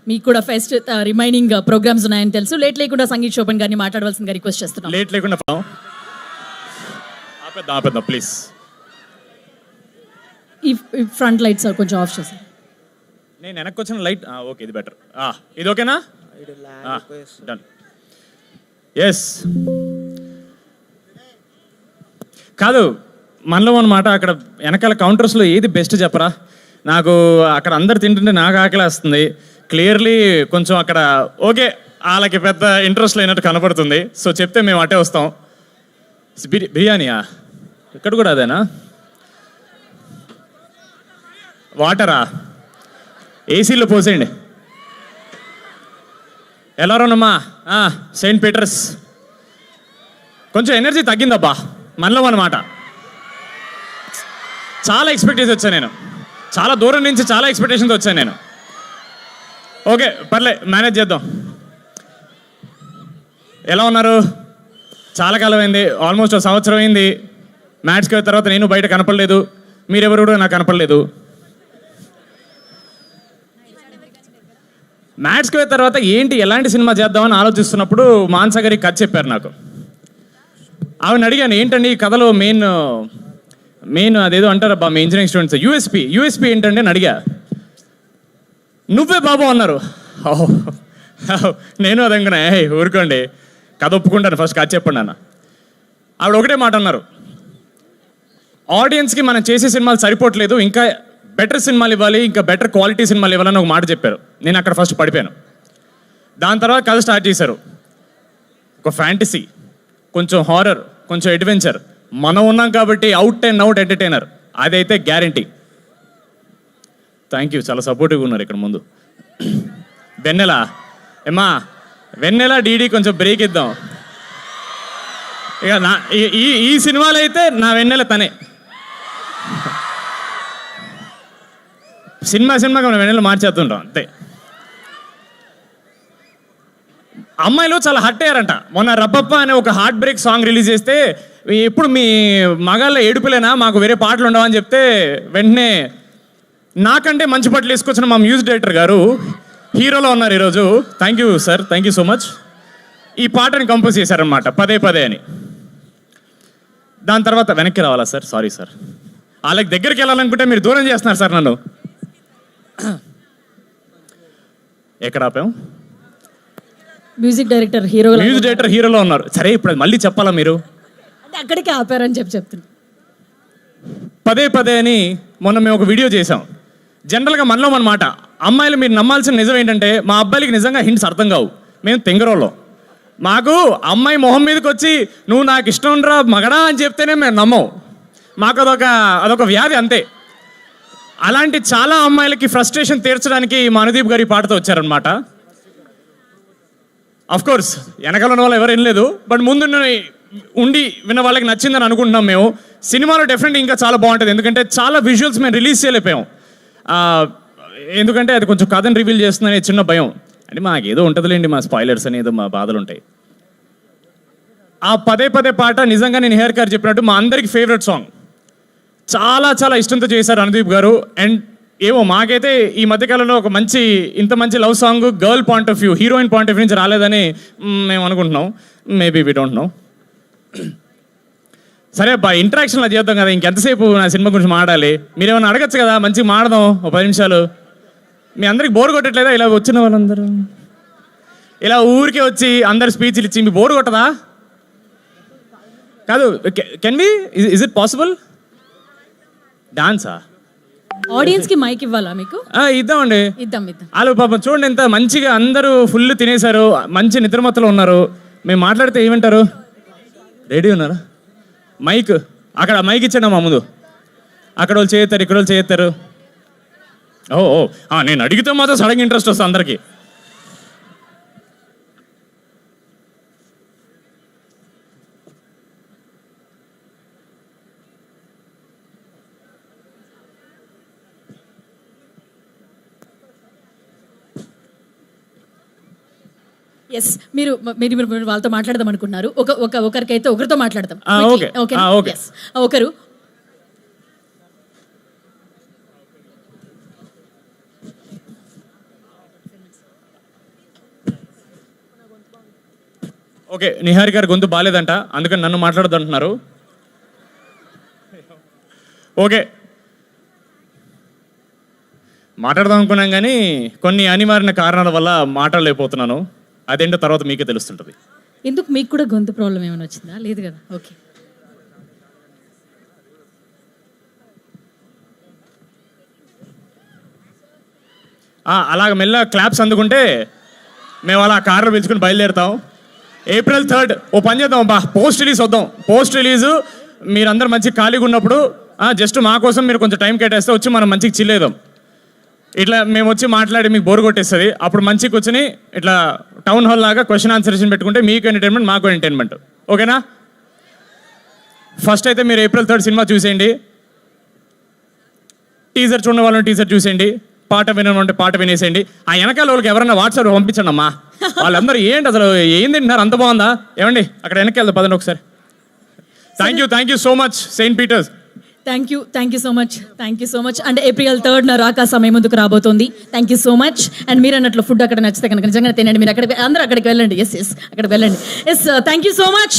మీకు కూడా pest remaining programmes ఉన్నాయని తెలుసు. లేట్ లేకుండా సంగీత్ శోభన్ గారిని మాట్లాడవలసిందిగా రిక్వెస్ట్ చేస్తున్నాం. లేట్ లేకుండా ఆపేద్దాం ప్లీజ్. ఈ ఫ్రంట్ లైట్స్ కొంచెం ఆఫ్ చేశారు. నేను వెనక్కి వచ్చిన లైట్ ఓకే, ఇది బెటర్. ఇది ఓకేనా? డన్. ఎస్ కాదు మనలో అన్నమాట. అక్కడ వెనకాల కౌంటర్స్లో ఏది బెస్ట్ చెప్పరా? నాకు అక్కడ అందరు తింటుంటే నాకు ఆకలి వస్తుంది. క్లియర్లీ కొంచెం అక్కడ ఓకే వాళ్ళకి పెద్ద ఇంట్రెస్ట్ లేనట్టు కనపడుతుంది. సో చెప్తే మేము అటే వస్తాం. బిర్యానీయా? ఇక్కడ కూడా అదేనా? వాటరా? ఏసీలో పోసేయండి. ఎలారోనమ్మా? Saint Peter's. కొంచెం ఎనర్జీ తగ్గిందబ్బా మనలో అన్నమాట. చాలా ఎక్స్పెక్టేషన్ వచ్చాను నేను, చాలా దూరం నుంచి చాలా ఎక్స్పెక్టేషన్తో వచ్చాను నేను. ఓకే పర్లే, మేనేజ్ చేద్దాం. ఎలా ఉన్నారు? చాలా కాలం అయింది, ఆల్మోస్ట్ ఒక సంవత్సరం అయింది. మ్యాచ్కి వచ్చిన తర్వాత నేను బయట కనపడలేదు, మీరెవరు కూడా నాకు కనపడలేదు. మ్యాచ్కి వచ్చిన తర్వాత ఏంటి ఎలాంటి సినిమా చేద్దామని ఆలోచిస్తున్నప్పుడు మాన్సా గారికి కథ చెప్పారు నాకు. ఆవిడని అడిగాను, ఏంటండి ఈ కథలో మెయిన్ అదేదో అంటారబ్బా మీ ఇంజనీరింగ్ స్టూడెంట్స్ యూఎస్పీ ఏంటంటే అని అడిగా. నువ్వే బాబు అన్నారు. నేను అదనుకున్నా, ఊరుకోండి కథ ఒప్పుకుంటాను, ఫస్ట్ కథ చెప్పండి అన్న. ఆవిడ ఒకటే మాట అన్నారు, ఆడియన్స్కి మనం చేసే సినిమాలు సరిపోవట్లేదు, ఇంకా బెటర్ సినిమాలు ఇవ్వాలి, ఇంకా బెటర్ క్వాలిటీ సినిమాలు ఇవ్వాలని ఒక మాట చెప్పారు. నేను అక్కడ ఫస్ట్ పడిపోయాను. దాని తర్వాత కథ స్టార్ట్ చేశారు. ఒక ఫ్యాంటసీ, కొంచెం హారర్, కొంచెం అడ్వెంచర్. మనం ఉన్నాం కాబట్టి అవుట్ అండ్ అవుట్ ఎంటర్టైనర్, అదైతే గ్యారంటీ. థ్యాంక్ యూ, చాలా సపోర్టివ్గా ఉన్నారు ఇక్కడ ముందు. వెన్నెల ఏమ్మా, వెన్నెల డీడీ కొంచెం బ్రేక్ ఇద్దాం. ఇక నా ఈ సినిమాలో అయితే నా వెన్నెల తనే. సినిమాకి మనం వెన్నెల మార్చేస్తుంటాం అంతే. అమ్మాయిలు చాలా హట్ అయ్యారంట. మొన్న రబ్బప్ప అనే ఒక హార్ట్ బ్రేక్ సాంగ్ రిలీజ్ చేస్తే, ఎప్పుడు మీ మగాళ్ళ ఏడుపులేనా, మాకు వేరే పాటలు ఉండవని చెప్తే వెంటనే నాకంటే మంచి బట్టలు వేసుకొచ్చిన మా మ్యూజిక్ డైరెక్టర్ గారు హీరోలో ఉన్నారు ఈరోజు. Thank you sir, thank you so much. ఈ పాటని కంపోజ్ చేశారనమాట పదే అని. దాని తర్వాత వెనక్కి రావాలా సార్? సారీ సార్, వాళ్ళకి దగ్గరికి వెళ్ళాలనుకుంటే మీరు దూరం చేస్తున్నారు సార్ నన్ను. ఎక్కడ ఆపాం? మ్యూజిక్ డైరెక్టర్ హీరోలో ఉన్నారు. సరే ఇప్పుడు అది మళ్ళీ చెప్పాలా మీరు? అక్కడికే ఆపారని చెప్తున్నా. పదే అని మొన్న మేము ఒక వీడియో చేసాం. జనరల్గా మనలో అన్నమాట, అమ్మాయిలు మీరు నమ్మాల్సిన నిజం ఏంటంటే, మా అబ్బాయిలకి నిజంగా హింట్స్ అర్థం కావు. మేము తెంగరోళ్ళం. మాకు అమ్మాయి మొహం మీదకి వచ్చి నువ్వు నాకు ఇష్టం రా మగడా అని చెప్తేనే మేము నమ్మం. మాకు అదొక వ్యాధి అంతే. అలాంటి చాలా అమ్మాయిలకి ఫ్రస్ట్రేషన్ తీర్చడానికి మా అనుదీప్ గారి పాటతో వచ్చారనమాట. అఫ్ కోర్స్ వెనకాల ఉన్న వాళ్ళు ఎవరు వినలేదు, బట్ ముందు ఉండి విన్న వాళ్ళకి నచ్చిందని అనుకుంటున్నాం మేము. సినిమాలో డెఫినెట్గా ఇంకా చాలా బాగుంటుంది, ఎందుకంటే చాలా విజువల్స్ మేము రిలీజ్ చేయలేకపోయాం. ఎందుకంటే అది కొంచెం కథను రివీల్ చేస్తుందనే చిన్న భయం. అంటే మాకేదో ఉంటుందిలేండి, మా స్పాయిలర్స్ అనేది మా బాధలు ఉంటాయి. ఆ పదే పాట నిజంగా నేను హెయిర్ కార్ చెప్పినట్టు మా అందరికి ఫేవరెట్ సాంగ్. చాలా ఇష్టంతో చేశారు అనుదీప్ గారు. అండ్ ఏమో మాకైతే ఈ మధ్యకాలంలో ఒక ఇంత మంచి love song girl point of view, heroine point of view నుంచి రాలేదని మేము అనుకుంటున్నాం. Maybe we don't know. సరే అబ్బా, ఇంటరాక్షన్లో చేద్దాం కదా, ఇంకెంతసేపు నా సినిమా గురించి మాట్లాడాలి? మీరేమన్నా అడగచ్చు కదా, మంచిగా మాడదాం ఒక 10 నిమిషాలు. మీ అందరికి బోర్ కొట్టట్లేదా? ఇలా వచ్చిన వాళ్ళందరూ ఇలా ఊరికే వచ్చి అందరు స్పీచ్లు ఇచ్చి మీ బోర్ కొట్టదా? కాదు, can we, is it possible? డాన్సా? ఆడియన్స్ కి మైక్ ఇవ్వాలా మీకు? ఇద్దామండి, ఇద్దాం. వాళ్ళు పాపం చూడండి ఎంత మంచిగా అందరూ ఫుల్ తినేశారు, మంచి నిద్రమత్తలో ఉన్నారు. మేము మాట్లాడితే ఏమంటారు? రెడీ ఉన్నారా? మైక్ అక్కడ మైక్ ఇచ్చాను మా ముందు. అక్కడ వాళ్ళు చేస్తారు, ఇక్కడ వాళ్ళు చేస్తారు. నేను అడిగితే మాత్రం సడన్గా ఇంట్రెస్ట్ వస్తుంది అందరికీ. ఎస్, మీరు వాళ్ళతో మాట్లాడదాం అనుకున్నారు. ఒకరికైతే ఒకరితో మాట్లాడదాం. ఒకరు ఓకే, నిహారి గారి గొంతు బాగాలేదంట, అందుకని నన్ను మాట్లాడద్దు అంటున్నారు. ఓకే, మాట్లాడదాం అనుకున్నాం కానీ కొన్ని అనివార్య కారణాల వల్ల మాట్లాడలేకపోతున్నాను. అదేంటో తర్వాత మీకే తెలుస్తుంటుంది. ఎందుకు మీకు కూడా గొంతు ప్రాబ్లం ఏమైనా వచ్చిందా? లేదు కదా, ఓకే. అలాగ మెల్ల క్లాప్స్ అందుకుంటే మేము అలా కార్లో పిలుచుకుని బయలుదేరుతాం. April 3rd ఓ పని చేద్దాం బా, పోస్ట్ రిలీజ్ వద్దాం. పోస్ట్ రిలీజు మీరందరూ మంచి ఖాళీగా ఉన్నప్పుడు జస్ట్ మా కోసం మీరు కొంచెం టైం కేటాయిస్తే వచ్చి మనం మంచిగా చిల్లేదాం. ఇట్లా మేము వచ్చి మాట్లాడి మీకు బోర్ కొట్టేస్తుంది. అప్పుడు మంచిగా కూర్చొని ఇట్లా టౌన్ హాల్ లాగా క్వశ్చన్ ఆన్సర్ సెషన్ పెట్టుకుంటే మీకు ఎంటర్టైన్మెంట్, మాకు ఎంటర్టైన్మెంట్. ఓకేనా? ఫస్ట్ అయితే మీరు April 3rd సినిమా చూసేయండి. టీజర్ చూడని వాళ్ళని టీజర్ చూసేయండి, పాట వినంటే పాట వినేసేయండి. ఆ వెనకాల వాళ్ళకి ఎవరైనా వాట్సాప్ పంపించండి అమ్మా. వాళ్ళందరూ ఏంటి అసలు ఏం తింటున్నారు, అంత బాగుందా? ఏమండి అక్కడ వెనక్కి వెళ్దాం పదండి ఒకసారి. Thank you so much Saint Peter's. Thank you so much. అంటే April 3rd రాకా సమయం ముందుకు రాబోతోంది. Thank you so much. And మీరు అన్నట్లు ఫుడ్ అక్కడ నచ్చితే కనుక నిజంగా తినండి. మీరు అక్కడికి అందరూ అక్కడికి వెళ్ళండి. ఎస్ అక్కడికి వెళ్ళండి. Thank you so much.